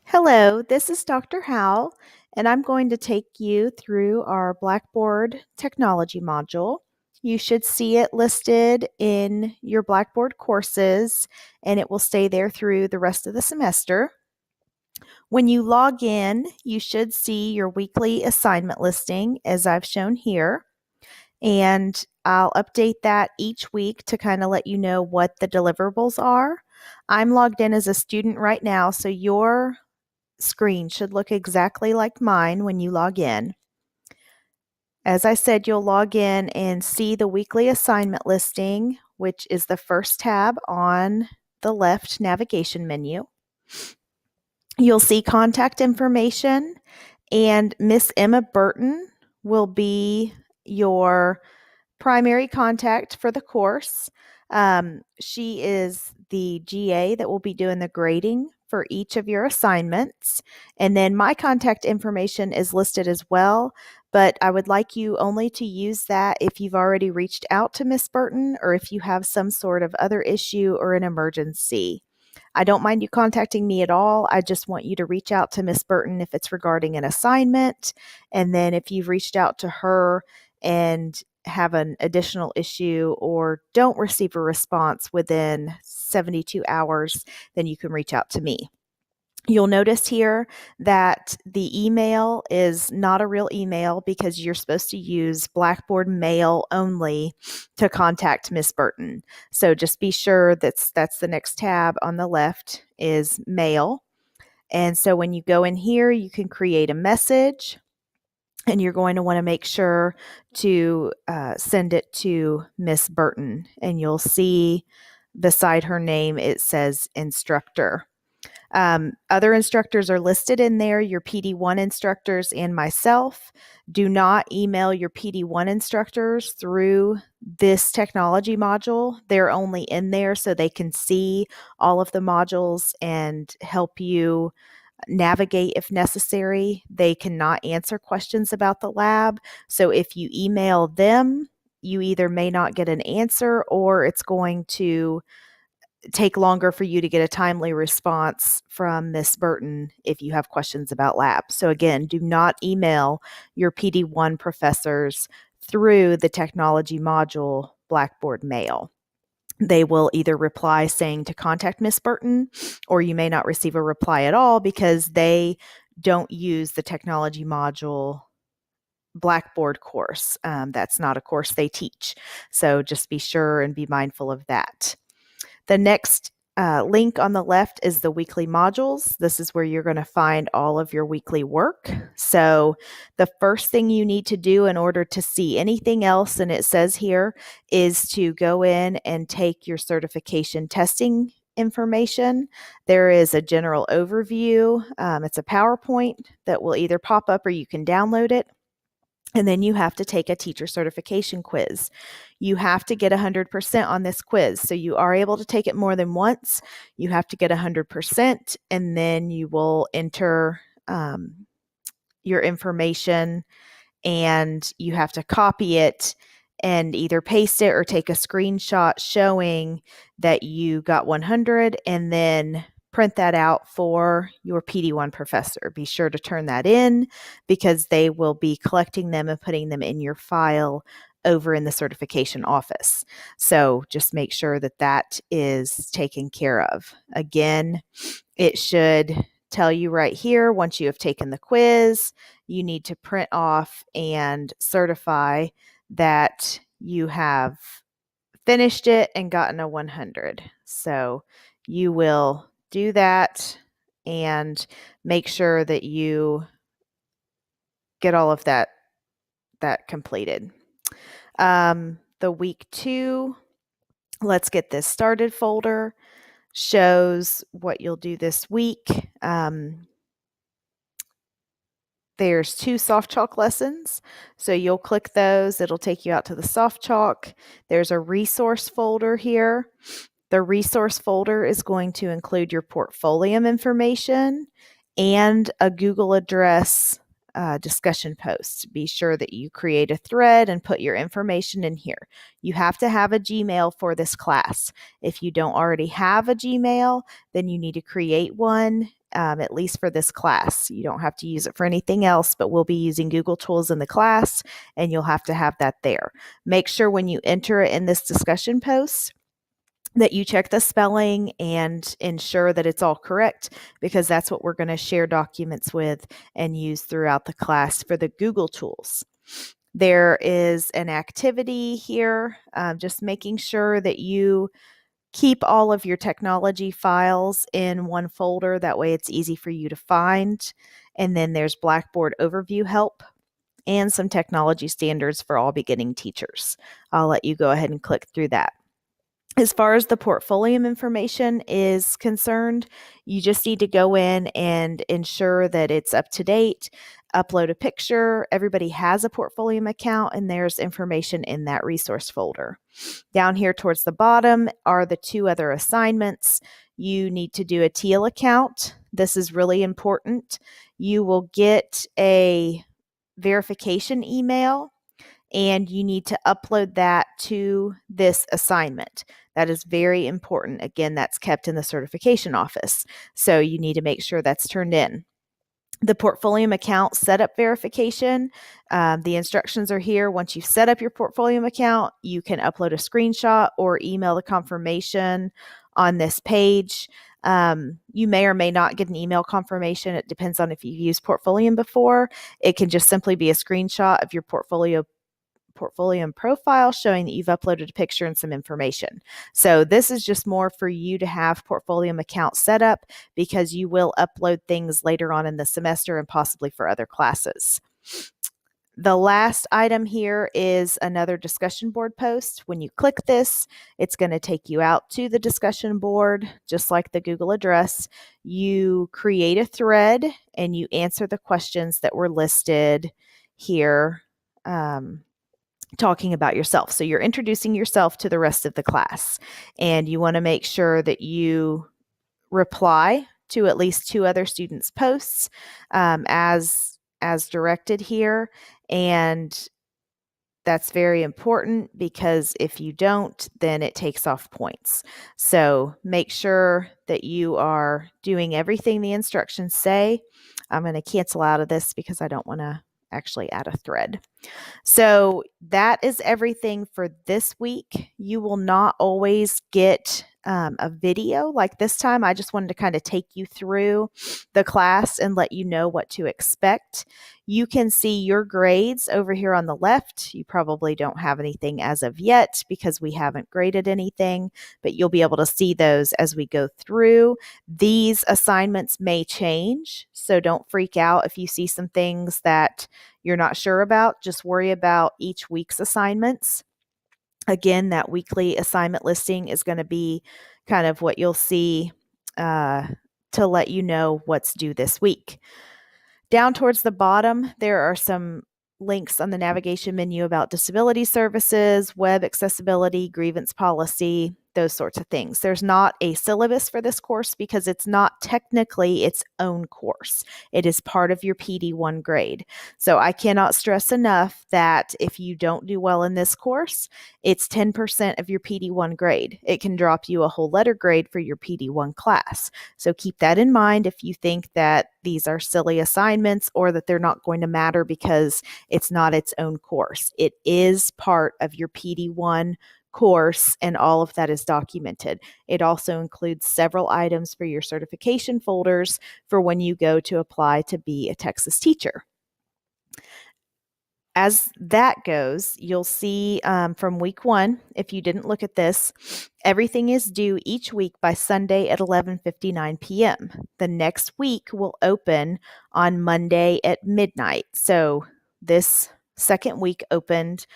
Hello, this is Dr. Howell, and I'm going to take you through our Blackboard technology module. You should see it listed in your Blackboard courses, and it will stay there through the rest of the semester. When you log in, you should see your weekly assignment listing, as I've shown here, and I'll update that each week to kind of let you know what the deliverables are. I'm logged in as a student right now, so your screen should look exactly like mine when you log in. As I said, you'll log in and see the weekly assignment listing, which is the first tab on the left navigation menu. You'll see contact information, and Miss Emma Burton will be your primary contact for the course. She is the GA that will be doing the grading for each of your assignments. And then my contact information is listed as well, but I would like you only to use that if you've already reached out to Miss Burton or if you have some sort of other issue or an emergency. I don't mind you contacting me at all. I just want you to reach out to Miss Burton if it's regarding an assignment. And then if you've reached out to her and have an additional issue or don't receive a response within 72 hours, then you can reach out to me. You'll notice here that the email is not a real email because you're supposed to use Blackboard Mail only to contact Miss Burton. So just be sure that's the next tab on the left is Mail. And so when you go in here, you can create a message, and you're going to want to make sure to send it to Miss Burton. And you'll see beside her name, it says instructor. Other instructors are listed in there, your PD1 instructors and myself. Do not email your PD1 instructors through this technology module. They're only in there so they can see all of the modules and help you navigate if necessary. They cannot answer questions about the lab. So if you email them, you either may not get an answer or it's going to take longer for you to get a timely response from Miss Burton if you have questions about lab. So again, do not email your PD1 professors through the technology module Blackboard Mail. They will either reply saying to contact Miss Burton, or you may not receive a reply at all because they don't use the technology module Blackboard course. That's not a course they teach. So just be sure and be mindful of that. The next link on the left is the weekly modules. This is where you're going to find all of your weekly work. So the first thing you need to do in order to see anything else, and it says here, is to go in and take your certification testing information. There is a general overview. It's a PowerPoint that will either pop up or you can download it. And then you have to take a teacher certification quiz. You have to get 100% on this quiz. So you are able to take it more than once. You have to get 100%, and then you will enter your information, and you have to copy it and either paste it or take a screenshot showing that you got 100, and then print that out for your PD1 professor. Be sure to turn that in because they will be collecting them and putting them in your file over in the certification office. So just make sure that that is taken care of. Again, it should tell you right here, once you have taken the quiz, you need to print off and certify that you have finished it and gotten a 100. So you will do that and make sure that you get all of that completed. The week 2, let's get this started folder shows what you'll do this week. There's 2 soft chalk lessons. So you'll click those. It'll take you out to the soft chalk. There's a resource folder here. The resource folder is going to include your portfolio information and a Google address discussion posts. Be sure that you create a thread and put your information in here. You have to have a Gmail for this class. If you don't already have a Gmail, then you need to create one, at least for this class. You don't have to use it for anything else, but we'll be using Google Tools in the class, and you'll have to have that there. Make sure when you enter it in this discussion post that you check the spelling and ensure that it's all correct, because that's what we're going to share documents with and use throughout the class for the Google Tools. There is an activity here, just making sure that you keep all of your technology files in one folder. That way it's easy for you to find. And then there's Blackboard overview help and some technology standards for all beginning teachers. I'll let you go ahead and click through that. As far as the portfolio information is concerned, you just need to go in and ensure that it's up to date, upload a picture. Everybody has a portfolio account, and there's information in that resource folder. Down here towards the bottom are the 2 other assignments. You need to do a Teal account. This is really important. You will get a verification email, and you need to upload that to this assignment. That is very important. Again, that's kept in the certification office, so you need to make sure that's turned in. The portfolio account setup verification, the instructions are here. Once you've set up your portfolio account, you can upload a screenshot or email the confirmation on this page. You may or may not get an email confirmation. It depends on if you've used Portfolio before. It can just simply be a screenshot of your portfolio and profile showing that you've uploaded a picture and some information. So this is just more for you to have portfolio account set up, because you will upload things later on in the semester and possibly for other classes. The last item here is another discussion board post. When you click this, it's going to take you out to the discussion board, just like the Google address. You create a thread and you answer the questions that were listed here, talking about yourself. So you're introducing yourself to the rest of the class, and you want to make sure that you reply to at least 2 other students' posts, as directed here. And that's very important, because if you don't, then it takes off points. So make sure that you are doing everything the instructions say. I'm going to cancel out of this because I don't want to actually add a thread. So that is everything for this week. You will not always get a video like this time. I just wanted to kind of take you through the class and let you know what to expect. You can see your grades over here on the left. You probably don't have anything as of yet because we haven't graded anything, but you'll be able to see those as we go through. These assignments may change, so don't freak out if you see some things that you're not sure about. Just worry about each week's assignments. Again, that weekly assignment listing is going to be kind of what you'll see to let you know what's due this week. Down towards the bottom, there are some links on the navigation menu about disability services, web accessibility, grievance policy, those sorts of things. There's not a syllabus for this course because it's not technically its own course. It is part of your PD1 grade. So I cannot stress enough that if you don't do well in this course, it's 10% of your PD1 grade. It can drop you a whole letter grade for your PD1 class. So keep that in mind if you think that these are silly assignments or that they're not going to matter because it's not its own course. It is part of your PD1 course, and all of that is documented. It also includes several items for your certification folders for when you go to apply to be a Texas teacher. As that goes, you'll see from week 1, if you didn't look at this, everything is due each week by Sunday at 11:59 p.m. The next week will open on Monday at midnight. So this second week opened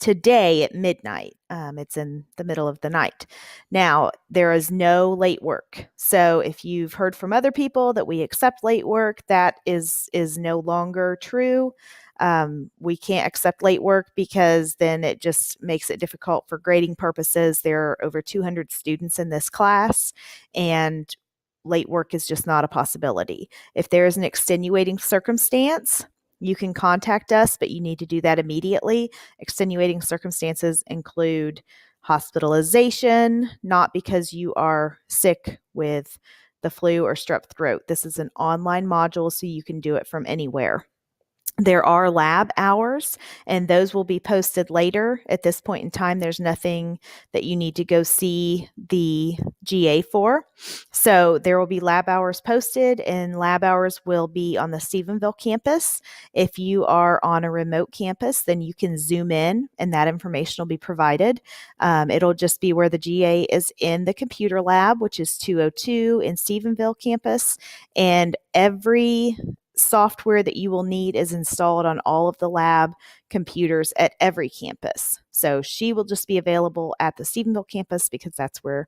today at midnight. It's in the middle of the night. Now, there is no late work. So if you've heard from other people that we accept late work, that is no longer true. We can't accept late work because then it just makes it difficult for grading purposes. There are over 200 students in this class, and late work is just not a possibility. If there is an extenuating circumstance, You can contact us, but you need to do that immediately. Extenuating circumstances include hospitalization, not because you are sick with the flu or strep throat. This is an online module, so you can do it from anywhere. There are lab hours, and those will be posted later. At this point in time, there's nothing that you need to go see the GA for. So there will be lab hours posted, and lab hours will be on the Stephenville campus. If you are on a remote campus, then you can Zoom in, and that information will be provided. It'll just be where the GA is in the computer lab, which is 202 in Stephenville campus, and every software that you will need is installed on all of the lab computers at every campus. So she will just be available at the Stephenville campus because that's where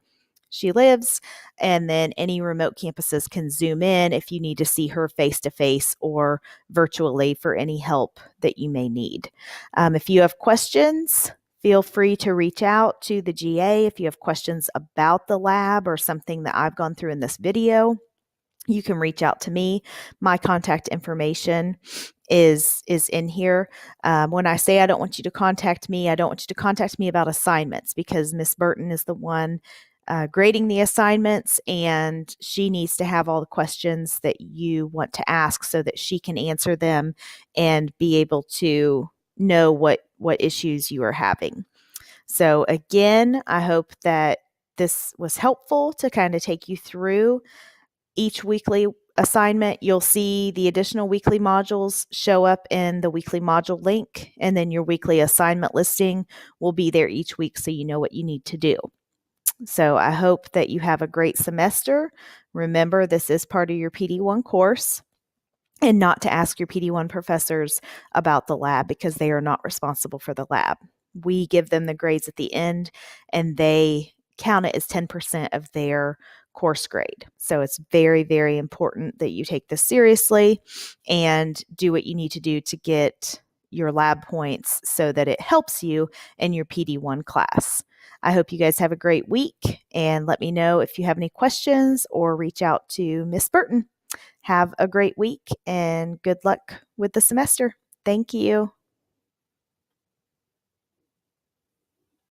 she lives. And then any remote campuses can Zoom in if you need to see her face to face or virtually for any help that you may need. If you have questions, feel free to reach out to the GA. If you have questions about the lab or something that I've gone through in this video, you can reach out to me. My contact information is in here. When I say I don't want you to contact me, I don't want you to contact me about assignments because Miss Burton is the one grading the assignments, and she needs to have all the questions that you want to ask so that she can answer them and be able to know what issues you are having. So again, I hope that this was helpful to kind of take you through each weekly assignment. You'll see the additional weekly modules show up in the weekly module link, and then your weekly assignment listing will be there each week so you know what you need to do. So I hope that you have a great semester. Remember, this is part of your PD1 course, and not to ask your PD1 professors about the lab because they are not responsible for the lab. We give them the grades at the end, and they count it as 10% of their course grade. So it's very, very important that you take this seriously and do what you need to do to get your lab points so that it helps you in your PD1 class. I hope you guys have a great week, and let me know if you have any questions or reach out to Miss Burton. Have a great week and good luck with the semester. Thank you.